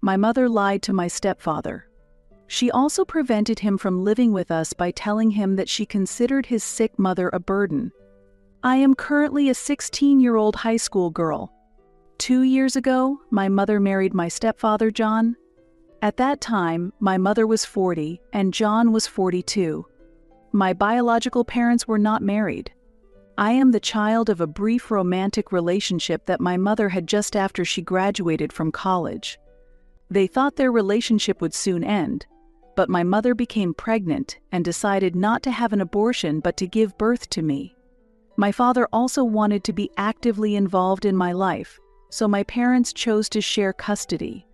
My mother lied to my stepfather. She also prevented him from living with us by telling him that she considered his sick mother a burden. I am currently a 16-year-old high school girl. 2 years ago, my mother married my stepfather, John. At that time, my mother was 40 and John was 42. My biological parents were not married. I am the child of a brief romantic relationship that my mother had just after she graduated from college. They thought their relationship would soon end, but my mother became pregnant and decided not to have an abortion but to give birth to me. My father also wanted to be actively involved in my life, so my parents chose to share custody.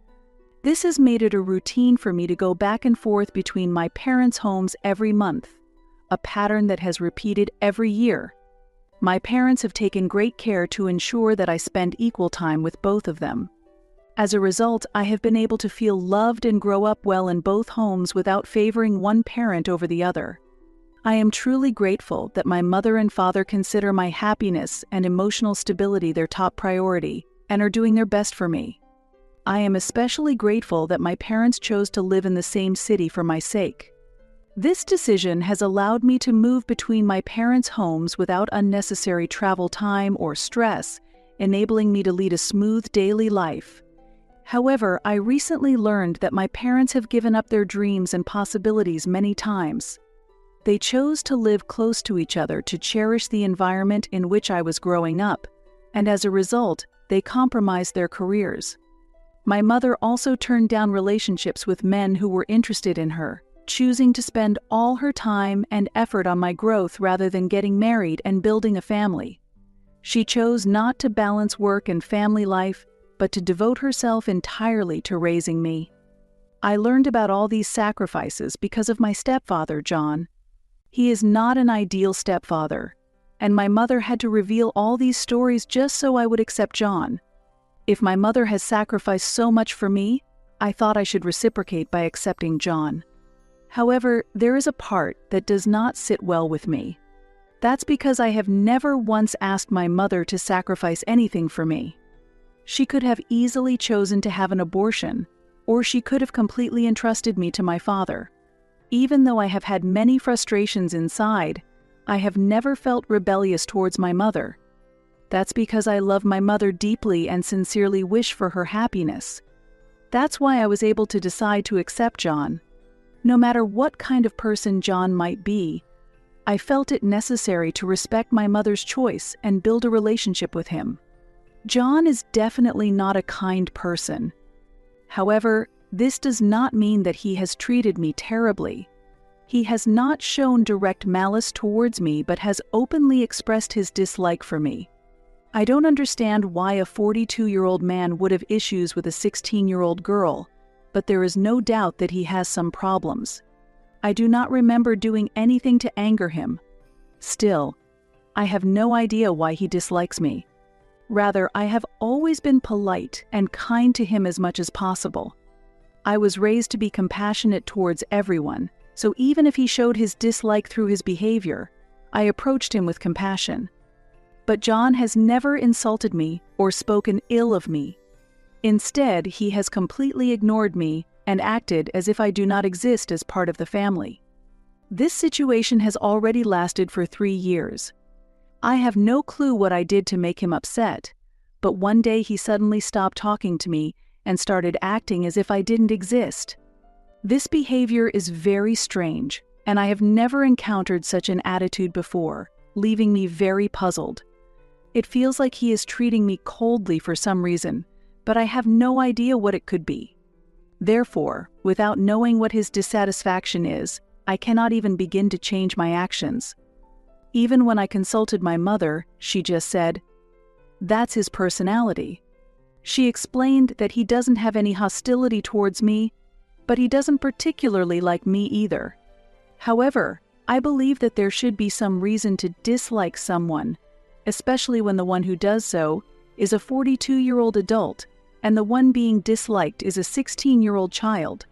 This has made it a routine for me to go back and forth between my parents' homes every month, a pattern that has repeated every year. My parents have taken great care to ensure that I spend equal time with both of them. As a result, I have been able to feel loved and grow up well in both homes without favoring one parent over the other. I am truly grateful that my mother and father consider my happiness and emotional stability their top priority and are doing their best for me. I am especially grateful that my parents chose to live in the same city for my sake. This decision has allowed me to move between my parents' homes without unnecessary travel time or stress, enabling me to lead a smooth daily life. However, I recently learned that my parents have given up their dreams and possibilities many times. They chose to live close to each other to cherish the environment in which I was growing up, and as a result, they compromised their careers. My mother also turned down relationships with men who were interested in her, choosing to spend all her time and effort on my growth rather than getting married and building a family. She chose not to balance work and family life, but to devote herself entirely to raising me. I learned about all these sacrifices because of my stepfather, John. He is not an ideal stepfather, and my mother had to reveal all these stories just so I would accept John. If my mother has sacrificed so much for me, I thought I should reciprocate by accepting John. However, there is a part that does not sit well with me. That's because I have never once asked my mother to sacrifice anything for me. She could have easily chosen to have an abortion, or she could have completely entrusted me to my father. Even though I have had many frustrations inside, I have never felt rebellious towards my mother. That's because I love my mother deeply and sincerely wish for her happiness. That's why I was able to decide to accept John. No matter what kind of person John might be, I felt it necessary to respect my mother's choice and build a relationship with him. John is definitely not a kind person. However, this does not mean that he has treated me terribly. He has not shown direct malice towards me but has openly expressed his dislike for me. I don't understand why a 42-year-old man would have issues with a 16-year-old girl, but there is no doubt that he has some problems. I do not remember doing anything to anger him. Still, I have no idea why he dislikes me. Rather, I have always been polite and kind to him as much as possible. I was raised to be compassionate towards everyone, so even if he showed his dislike through his behavior, I approached him with compassion. But John has never insulted me or spoken ill of me. Instead, he has completely ignored me and acted as if I do not exist as part of the family. This situation has already lasted for 3 years. I have no clue what I did to make him upset, but one day he suddenly stopped talking to me and started acting as if I didn't exist. This behavior is very strange, and I have never encountered such an attitude before, leaving me very puzzled. It feels like he is treating me coldly for some reason, but I have no idea what it could be. Therefore, without knowing what his dissatisfaction is, I cannot even begin to change my actions. Even when I consulted my mother, she just said, "That's his personality." She explained that he doesn't have any hostility towards me, but he doesn't particularly like me either. However, I believe that there should be some reason to dislike someone, especially when the one who does so is a 42-year-old adult and the one being disliked is a 16-year-old child.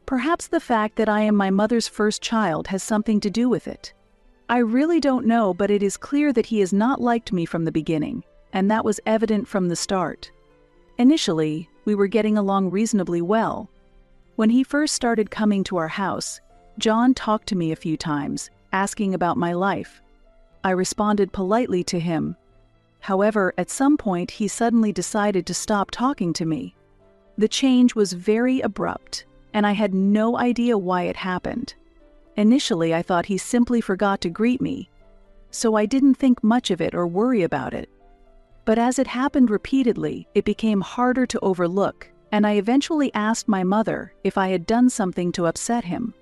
Perhaps the fact that I am my mother's first child has something to do with it. I really don't know, but it is clear that he has not liked me from the beginning, and that was evident from the start. Initially, we were getting along reasonably well. When he first started coming to our house, John talked to me a few times, asking about my life. I responded politely to him. However, at some point he suddenly decided to stop talking to me. The change was very abrupt, and I had no idea why it happened. Initially, I thought he simply forgot to greet me, so I didn't think much of it or worry about it. But as it happened repeatedly, it became harder to overlook, and I eventually asked my mother if I had done something to upset him.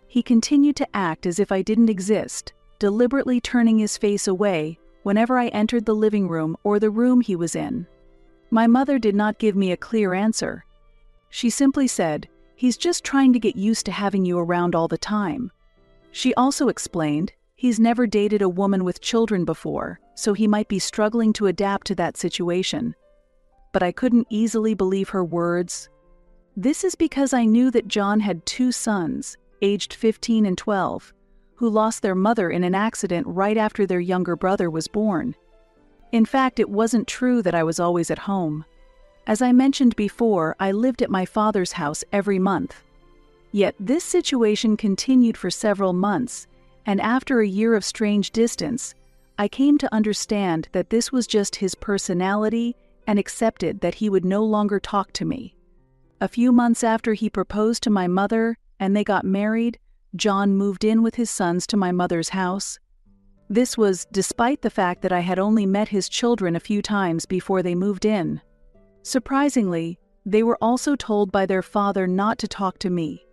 He continued to act as if I didn't exist, deliberately turning his face away whenever I entered the living room or the room he was in. My mother did not give me a clear answer. She simply said, "He's just trying to get used to having you around all the time." She also explained, he's never dated a woman with children before, so he might be struggling to adapt to that situation. But I couldn't easily believe her words. This is because I knew that John had 2 sons, aged 15 and 12, who lost their mother in an accident right after their younger brother was born. In fact, it wasn't true that I was always at home. As I mentioned before, I lived at my father's house every month. Yet this situation continued for several months, and after a year of strange distance, I came to understand that this was just his personality and accepted that he would no longer talk to me. A few months after he proposed to my mother and they got married, John moved in with his sons to my mother's house. This was despite the fact that I had only met his children a few times before they moved in. Surprisingly, they were also told by their father not to talk to me.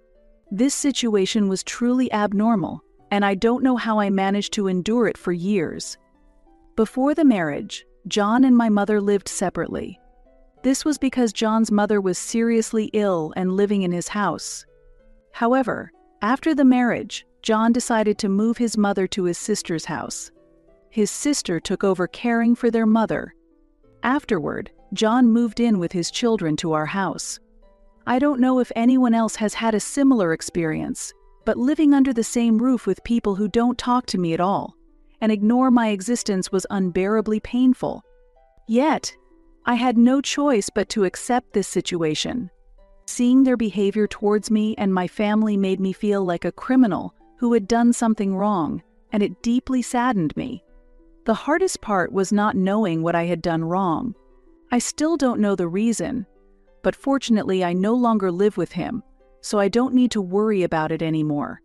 This situation was truly abnormal, and I don't know how I managed to endure it for years. Before the marriage, John and my mother lived separately. This was because John's mother was seriously ill and living in his house. However, after the marriage, John decided to move his mother to his sister's house. His sister took over caring for their mother. Afterward, John moved in with his children to our house. I don't know if anyone else has had a similar experience, but living under the same roof with people who don't talk to me at all and ignore my existence was unbearably painful. Yet, I had no choice but to accept this situation. Seeing their behavior towards me and my family made me feel like a criminal who had done something wrong, and it deeply saddened me. The hardest part was not knowing what I had done wrong. I still don't know the reason, but fortunately I no longer live with him, so I don't need to worry about it anymore.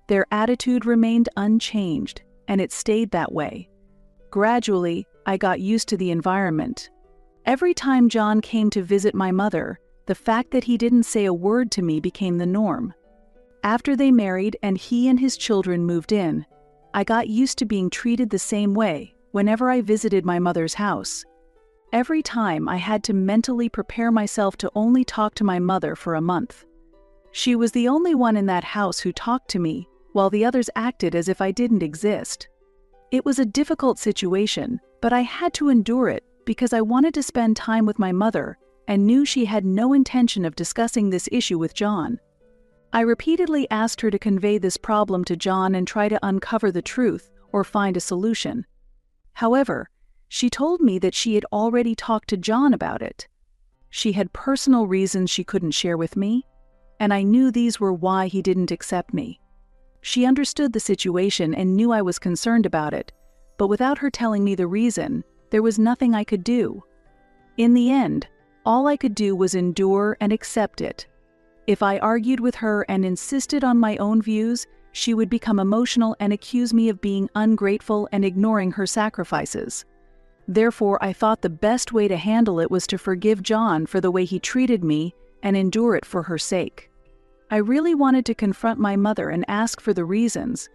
Their attitude remained unchanged, and it stayed that way. Gradually, I got used to the environment. Every time John came to visit my mother, the fact that he didn't say a word to me became the norm. After they married and he and his children moved in, I got used to being treated the same way whenever I visited my mother's house. Every time I had to mentally prepare myself to only talk to my mother for a month. She was the only one in that house who talked to me, while the others acted as if I didn't exist. It was a difficult situation, but I had to endure it because I wanted to spend time with my mother and knew she had no intention of discussing this issue with John. I repeatedly asked her to convey this problem to John and try to uncover the truth or find a solution. However, she told me that she had already talked to John about it. She had personal reasons she couldn't share with me, and I knew these were why he didn't accept me. She understood the situation and knew I was concerned about it, but without her telling me the reason, there was nothing I could do. In the end, all I could do was endure and accept it. If I argued with her and insisted on my own views, she would become emotional and accuse me of being ungrateful and ignoring her sacrifices. Therefore, I thought the best way to handle it was to forgive John for the way he treated me and endure it for her sake. I really wanted to confront my mother and ask for the reasons,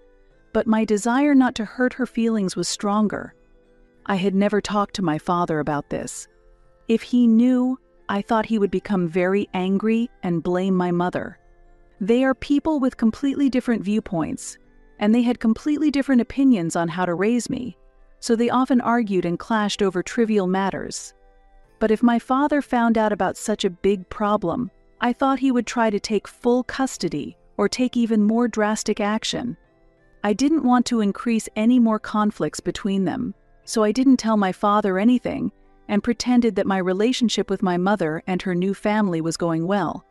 but my desire not to hurt her feelings was stronger. I had never talked to my father about this. If he knew, I thought he would become very angry and blame my mother. They are people with completely different viewpoints, and they had completely different opinions on how to raise me, so they often argued and clashed over trivial matters. But if my father found out about such a big problem, I thought he would try to take full custody or take even more drastic action. I didn't want to increase any more conflicts between them, so I didn't tell my father anything and pretended that my relationship with my mother and her new family was going well.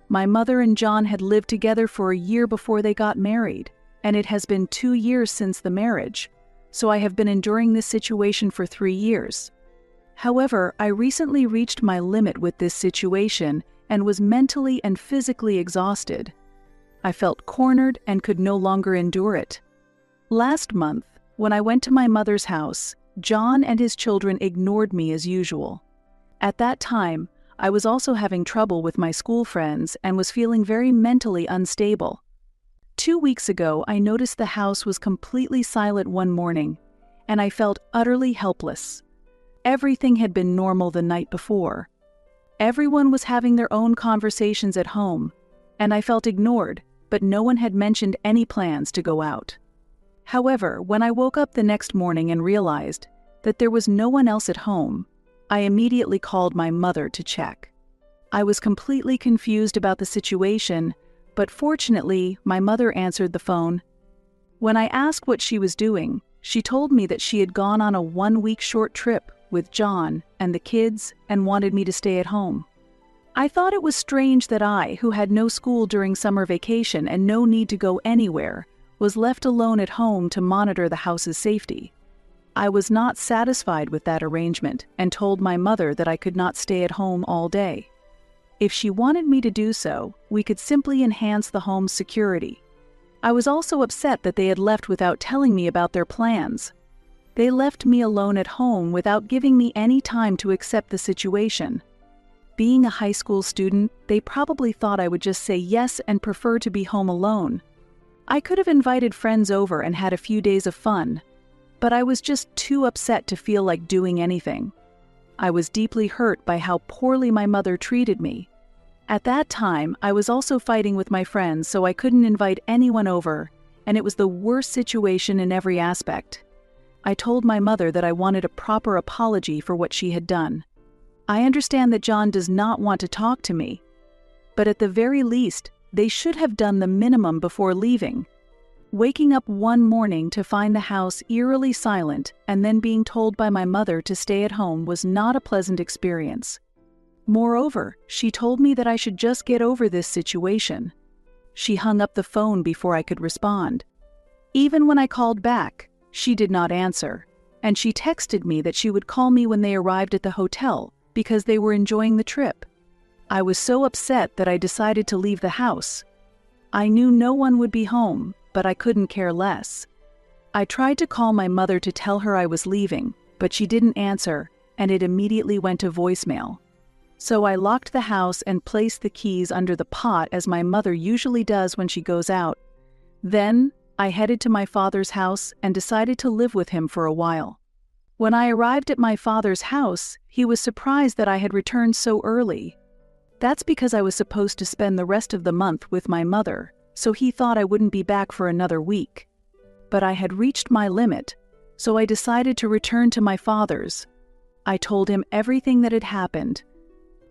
My mother and John had lived together for a year before they got married, and it has been 2 years since the marriage, so I have been enduring this situation for 3 years. However, I recently reached my limit with this situation and was mentally and physically exhausted. I felt cornered and could no longer endure it. Last month, when I went to my mother's house, John and his children ignored me as usual. At that time, I was also having trouble with my school friends and was feeling very mentally unstable. 2 weeks ago, I noticed the house was completely silent one morning, and I felt utterly helpless. Everything had been normal the night before. Everyone was having their own conversations at home, and I felt ignored, but no one had mentioned any plans to go out. However, when I woke up the next morning and realized that there was no one else at home, I immediately called my mother to check. I was completely confused about the situation, but fortunately, my mother answered the phone. When I asked what she was doing, she told me that she had gone on a 1-week short trip with John and the kids and wanted me to stay at home. I thought it was strange that I, who had no school during summer vacation and no need to go anywhere, was left alone at home to monitor the house's safety. I was not satisfied with that arrangement and told my mother that I could not stay at home all day. If she wanted me to do so, we could simply enhance the home's security. I was also upset that they had left without telling me about their plans. They left me alone at home without giving me any time to accept the situation. Being a high school student, they probably thought I would just say yes and prefer to be home alone. I could have invited friends over and had a few days of fun, but I was just too upset to feel like doing anything. I was deeply hurt by how poorly my mother treated me. At that time, I was also fighting with my friends, so I couldn't invite anyone over, and it was the worst situation in every aspect. I told my mother that I wanted a proper apology for what she had done. I understand that John does not want to talk to me, but at the very least, they should have done the minimum before leaving. Waking up one morning to find the house eerily silent and then being told by my mother to stay at home was not a pleasant experience. Moreover, she told me that I should just get over this situation. She hung up the phone before I could respond. Even when I called back, she did not answer, and she texted me that she would call me when they arrived at the hotel because they were enjoying the trip. I was so upset that I decided to leave the house. I knew no one would be home, but I couldn't care less. I tried to call my mother to tell her I was leaving, but she didn't answer, and it immediately went to voicemail. So I locked the house and placed the keys under the pot as my mother usually does when she goes out. Then, I headed to my father's house and decided to live with him for a while. When I arrived at my father's house, he was surprised that I had returned so early. That's because I was supposed to spend the rest of the month with my mother, so he thought I wouldn't be back for another week. But I had reached my limit, so I decided to return to my father's. I told him everything that had happened.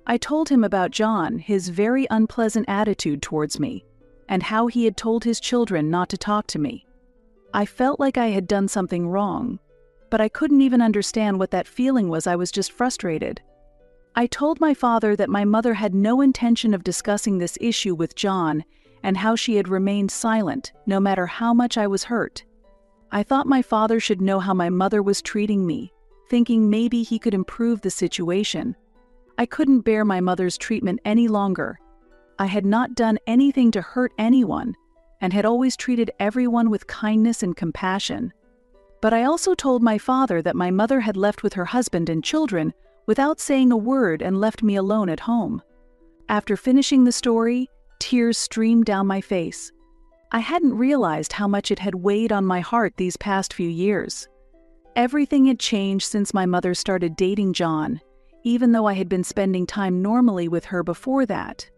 I told him about John, his very unpleasant attitude towards me, and how he had told his children not to talk to me. I felt like I had done something wrong, but I couldn't even understand what that feeling was. I was just frustrated. I told my father that my mother had no intention of discussing this issue with John and how she had remained silent, no matter how much I was hurt. I thought my father should know how my mother was treating me, thinking maybe he could improve the situation. I couldn't bear my mother's treatment any longer. I had not done anything to hurt anyone, and had always treated everyone with kindness and compassion. But I also told my father that my mother had left with her husband and children without saying a word and left me alone at home. After finishing the story, tears streamed down my face. I hadn't realized how much it had weighed on my heart these past few years. Everything had changed since my mother started dating John, even though I had been spending time normally with her before that.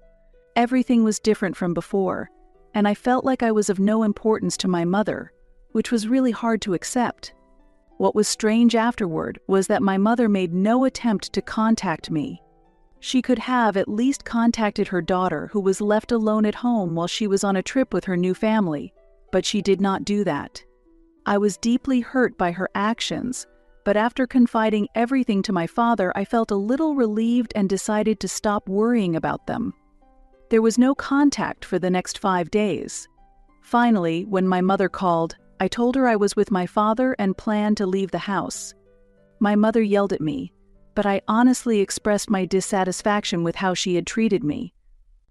Everything was different from before, and I felt like I was of no importance to my mother, which was really hard to accept. What was strange afterward was that my mother made no attempt to contact me. She could have at least contacted her daughter, who was left alone at home while she was on a trip with her new family, but she did not do that. I was deeply hurt by her actions, but after confiding everything to my father, I felt a little relieved and decided to stop worrying about them. There was no contact for the next 5 days. Finally, when my mother called, I told her I was with my father and planned to leave the house. My mother yelled at me, but I honestly expressed my dissatisfaction with how she had treated me.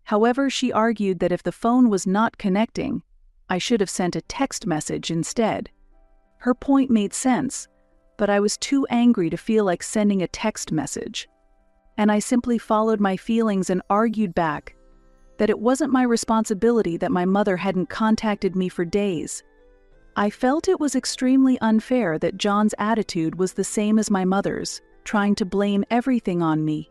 However, she argued that if the phone was not connecting, I should have sent a text message instead. Her point made sense, but I was too angry to feel like sending a text message. And I simply followed my feelings and argued back that it wasn't my responsibility that my mother hadn't contacted me for days. I felt it was extremely unfair that John's attitude was the same as my mother's, trying to blame everything on me.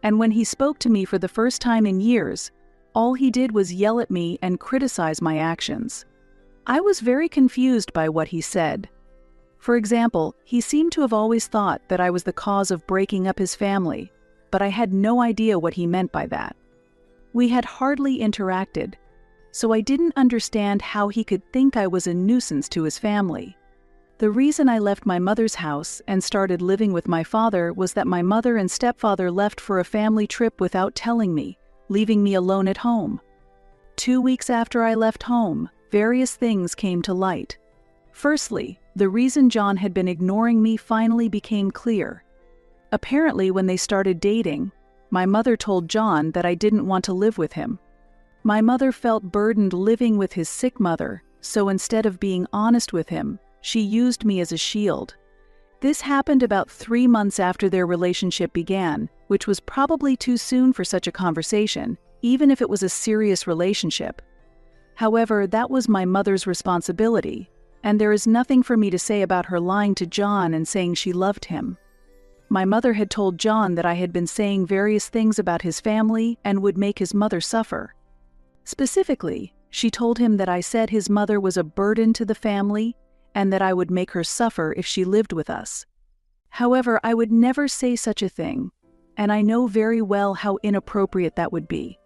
And when he spoke to me for the first time in years, all he did was yell at me and criticize my actions. I was very confused by what he said. For example, he seemed to have always thought that I was the cause of breaking up his family, but I had no idea what he meant by that. We had hardly interacted, so I didn't understand how he could think I was a nuisance to his family. The reason I left my mother's house and started living with my father was that my mother and stepfather left for a family trip without telling me, leaving me alone at home. 2 weeks after I left home, various things came to light. Firstly, the reason John had been ignoring me finally became clear. Apparently, when they started dating, my mother told John that I didn't want to live with him. My mother felt burdened living with his sick mother, so instead of being honest with him, she used me as a shield. This happened about 3 months after their relationship began, which was probably too soon for such a conversation, even if it was a serious relationship. However, that was my mother's responsibility, and there is nothing for me to say about her lying to John and saying she loved him. My mother had told John that I had been saying various things about his family and would make his mother suffer. Specifically, she told him that I said his mother was a burden to the family and that I would make her suffer if she lived with us. However, I would never say such a thing, and I know very well how inappropriate that would be.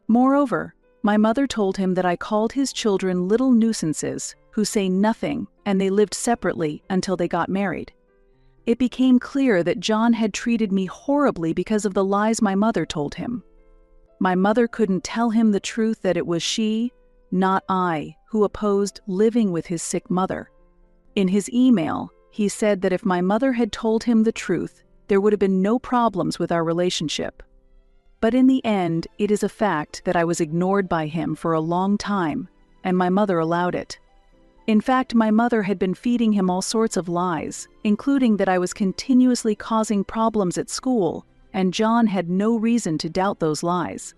Moreover, my mother told him that I called his children little nuisances who say nothing, and they lived separately until they got married. It became clear that John had treated me horribly because of the lies my mother told him. My mother couldn't tell him the truth that it was she, not I, who opposed living with his sick mother. In his email, he said that if my mother had told him the truth, there would have been no problems with our relationship. But in the end, it is a fact that I was ignored by him for a long time, and my mother allowed it. In fact, my mother had been feeding him all sorts of lies, including that I was continuously causing problems at school, and John had no reason to doubt those lies.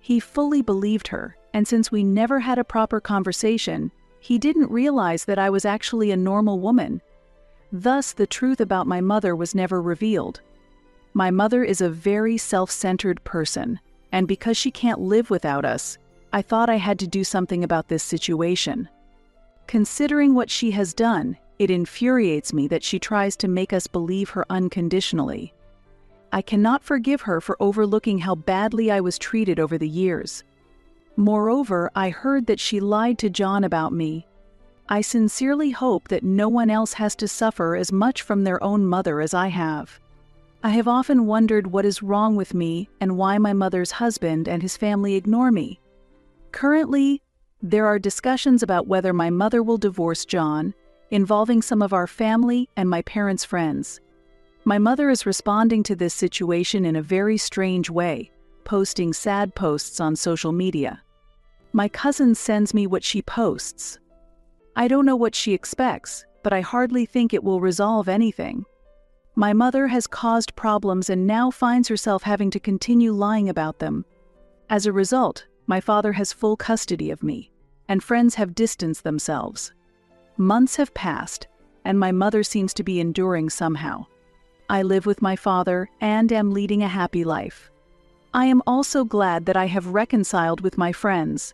He fully believed her, and since we never had a proper conversation, he didn't realize that I was actually a normal woman. Thus, the truth about my mother was never revealed. My mother is a very self-centered person, and because she can't live without us, I thought I had to do something about this situation. Considering what she has done, it infuriates me that she tries to make us believe her unconditionally. I cannot forgive her for overlooking how badly I was treated over the years. Moreover, I heard that she lied to John about me. I sincerely hope that no one else has to suffer as much from their own mother as I have. I have often wondered what is wrong with me and why my mother's husband and his family ignore me. Currently, there are discussions about whether my mother will divorce John, involving some of our family and my parents' friends. My mother is responding to this situation in a very strange way, posting sad posts on social media. My cousin sends me what she posts. I don't know what she expects, but I hardly think it will resolve anything. My mother has caused problems and now finds herself having to continue lying about them. As a result, my father has full custody of me, and friends have distanced themselves. Months have passed, and my mother seems to be enduring somehow. I live with my father and am leading a happy life. I am also glad that I have reconciled with my friends,